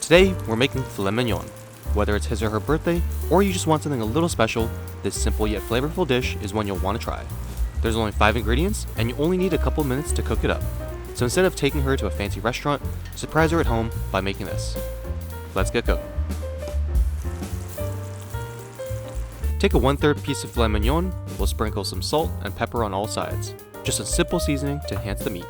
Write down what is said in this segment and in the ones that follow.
Today, we're making filet mignon. Whether it's his or her birthday, or you just want something a little special, this simple yet flavorful dish is one you'll want to try. There's only 5 ingredients, and you only need a couple minutes to cook it up. So instead of taking her to a fancy restaurant, surprise her at home by making this. Let's get cooking. Take a 1/3 piece of filet mignon, we'll sprinkle some salt and pepper on all sides. Just a simple seasoning to enhance the meat.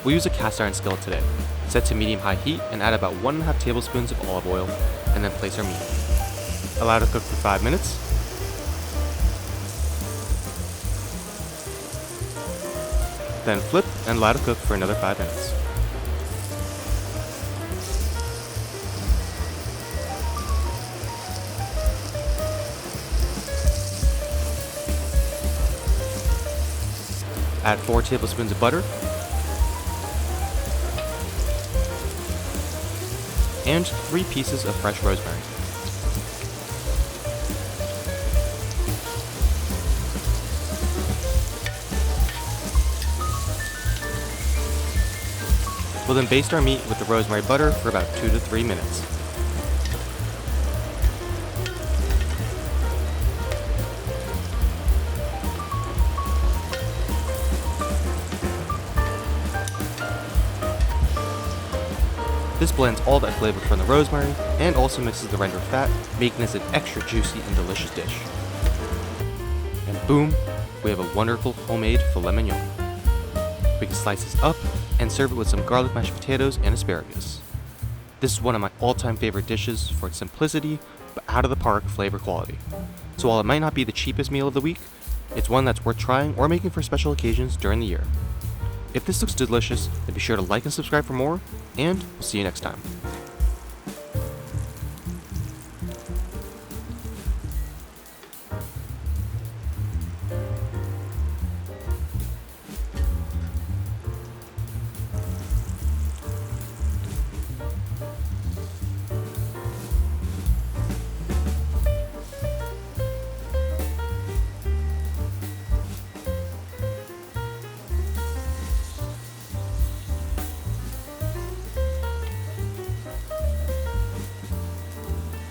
We'll use a cast iron skillet today. Set to medium-high heat and add about 1½ tablespoons of olive oil, and then place our meat. Allow to cook for 5 minutes. Then flip and allow to cook for another 5 minutes. Add 4 tablespoons of butter and 3 pieces of fresh rosemary. We'll then baste our meat with the rosemary butter for about 2 to 3 minutes. This blends all that flavor from the rosemary and also mixes the rendered fat, making this an extra juicy and delicious dish. And boom, we have a wonderful homemade filet mignon. We can slice this up and serve it with some garlic mashed potatoes and asparagus. This is one of my all-time favorite dishes for its simplicity, but out of the park flavor quality. So while it might not be the cheapest meal of the week, it's one that's worth trying or making for special occasions during the year. If this looks delicious, then be sure to like and subscribe for more, and we'll see you next time.